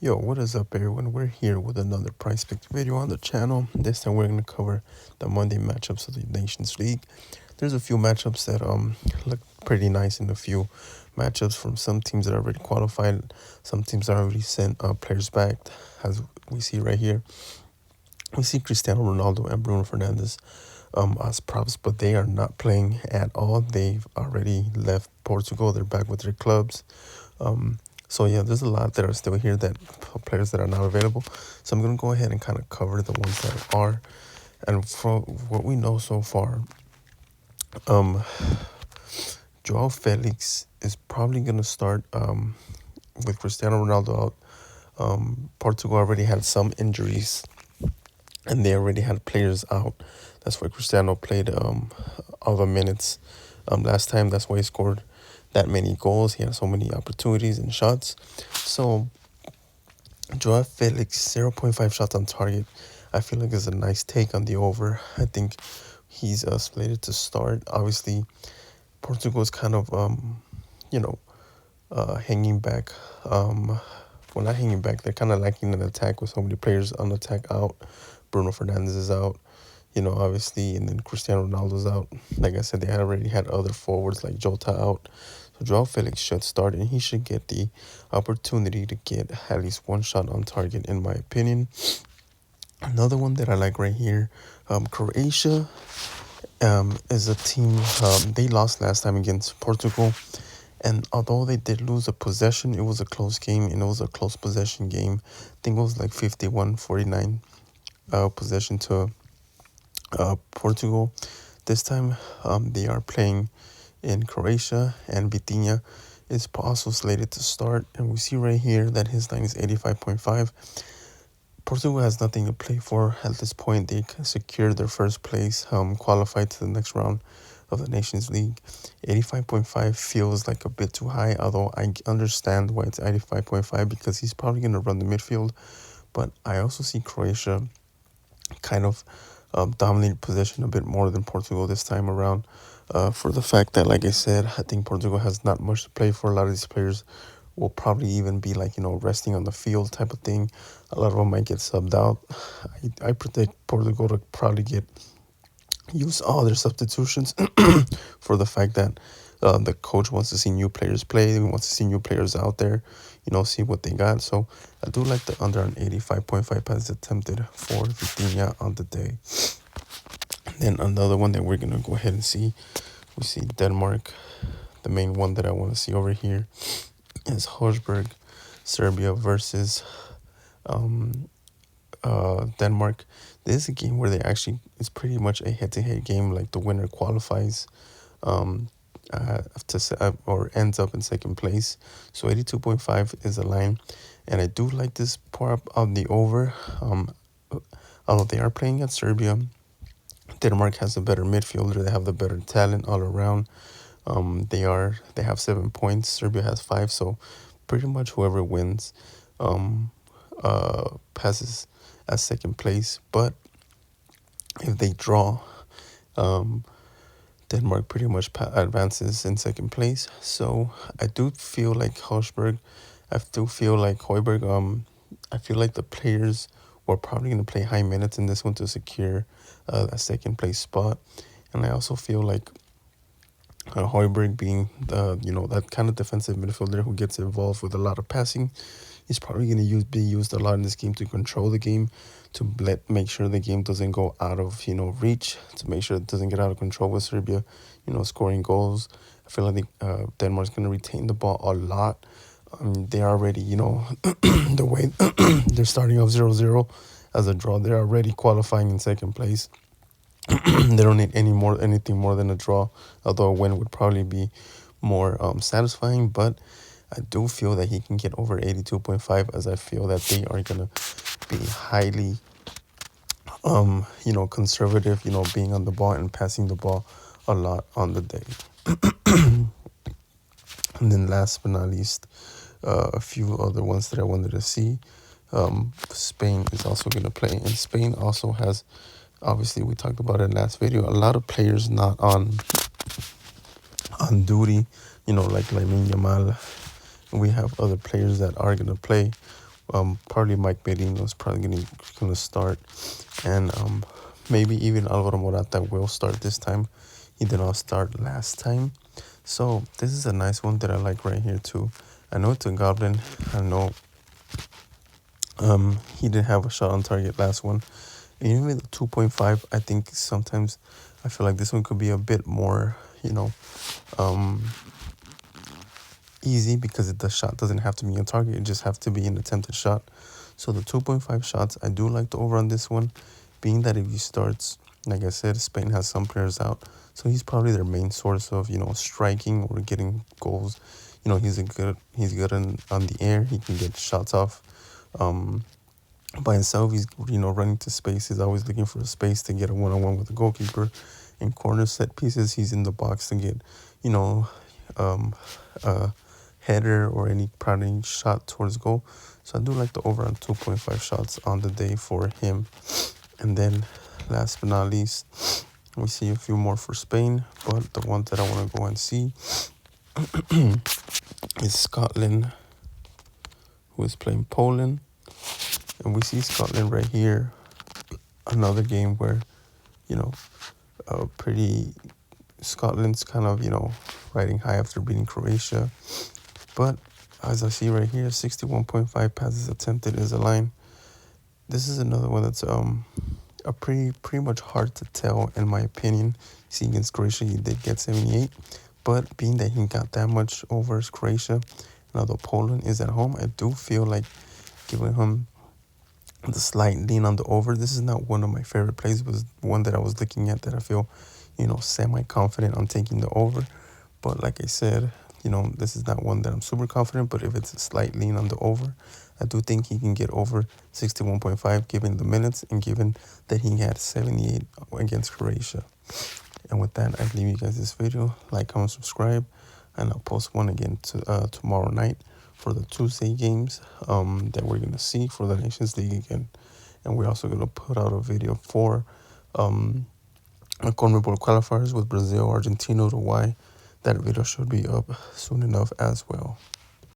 Yo, what is up, everyone? We're here with another PrizePicks video on the channel. This time we're going to cover the Monday matchups of the Nations League. There's a few matchups that look pretty nice, and a few matchups from some teams that are already qualified. Some teams that already sent players back, as we see right here. We see Cristiano Ronaldo and Bruno Fernandes as props, but they are not playing at all. They've already left Portugal. They're back with their clubs. So yeah, there's a lot that are still here, that players that are not available. So I'm gonna go ahead and kind of cover the ones that are. And from what we know so far, um, Joao Felix is probably gonna start with Cristiano Ronaldo out. Portugal already had some injuries, and they already had players out. That's why Cristiano played all the minutes last time. That's why he scored that many goals. He had so many opportunities and shots. So Joao Felix, 0.5 shots on target, I feel like is a nice take on the over. I think he's slated to start. Obviously, Portugal is kind of, hanging back. Well, not hanging back. They're kind of lacking an attack with so many players on attack out. Bruno Fernandes is out, obviously, and then Cristiano Ronaldo's out. Like I said, they had already had other forwards like Jota out. So Joao Felix should start, and he should get the opportunity to get at least one shot on target, in my opinion. Another one that I like right here, Croatia is a team. They lost last time against Portugal, and although they did lose a possession, it was a close game, and it was a close possession game. I think it was like 51-49 possession to Portugal. This time they are playing in Croatia, and Vitinha is also slated to start. And we see right here that his line is 85.5. Portugal has nothing to play for at this point. They secured their first place, qualified to the next round of the Nations League. 85.5 feels like a bit too high, although I understand why it's 85.5, because he's probably going to run the midfield. But I also see Croatia kind of dominated possession a bit more than Portugal this time around, for the fact that, like I said, I think Portugal has not much to play for. A lot of these players will probably even be like, resting on the field type of thing. A lot of them might get subbed out. I predict Portugal to probably use all their substitutions for the fact that the coach wants to see new players play. He wants to see new players out there, see what they got. So I do like the under on 85.5 passes attempted for Vitinha on the day. And then another one that we're going to go ahead and see, we see Denmark. The main one that I want to see over here is Hosberg, Serbia versus Denmark. This is a game where it's pretty much a head-to-head game. Like, the winner qualifies or ends up in second place. So 82.5 is the line, and I do like this part on the over. Although they are playing at Serbia, Denmark has a better midfielder. They have the better talent all around. They have 7 points. Serbia has 5. So pretty much whoever wins passes at second place. But if they draw, Denmark pretty much advances in second place. So I do feel like Hosberg. I do feel like Hoiberg. I feel like the players were probably going to play high minutes in this one to secure a second place spot. And I also feel like Hoiberg, being that kind of defensive midfielder who gets involved with a lot of passing, he's probably going to be used a lot in this game to control the game, to make sure the game doesn't go out of reach, to make sure it doesn't get out of control with Serbia, scoring goals. I feel like Denmark's going to retain the ball a lot. They're already, the way they're starting off 0-0 as a draw, they're already qualifying in second place. They don't need anything more than a draw, although a win would probably be more satisfying. But I do feel that he can get over 82.5, as I feel that they are going to be highly conservative, being on the ball and passing the ball a lot on the day. And then last but not least, a few other ones that I wanted to see. Spain is also going to play, and Spain also has, obviously we talked about it last video, a lot of players not on duty, like Lamine Yamal. We have other players that are going to play. Probably Mike Merino is probably gonna start, and maybe even Alvaro Morata will start this time. He did not start last time, so this is a nice one that I like right here too. I know it's a goblin. I know he didn't have a shot on target last one. And even with the 2.5, I think sometimes I feel like this one could be a bit more, um, easy because the shot doesn't have to be on target. It just have to be an attempted shot. So the 2.5 shots, I do like the over on this one, being that if he starts, like I said, Spain has some players out. So he's probably their main source of, striking or getting goals. He's good on the air. He can get shots off. By himself, he's running to space. He's always looking for a space to get a one-on-one with the goalkeeper. In corner set pieces, he's in the box to get a header or any prodding shot towards goal. So I do like the over on 2.5 shots on the day for him. And then last but not least, we see a few more for Spain, but the one that I want to go and see is Scotland, who is playing Poland. And we see Scotland right here. Another game where, pretty Scotland's kind of, riding high after beating Croatia. But as I see right here, 61.5 passes attempted is a line. This is another one that's a pretty much hard to tell in my opinion. See, against Croatia, he did get 78. But being that he got that much over Croatia, and although Poland is at home, I do feel like giving him the slight lean on the over. This is not one of my favorite plays. It was one that I was looking at that I feel, semi-confident on taking the over. But like I said, this is not one that I'm super confident. But if it's a slight lean on the over, I do think he can get over 61.5 given the minutes and given that he had 78 against Croatia. And with that, I leave you guys this video. Like, comment, subscribe. And I'll post one again tomorrow night for the Tuesday games that we're going to see for the Nations League again. And we're also going to put out a video for CONMEBOL qualifiers with Brazil, Argentina, Uruguay. That video should be up soon enough as well.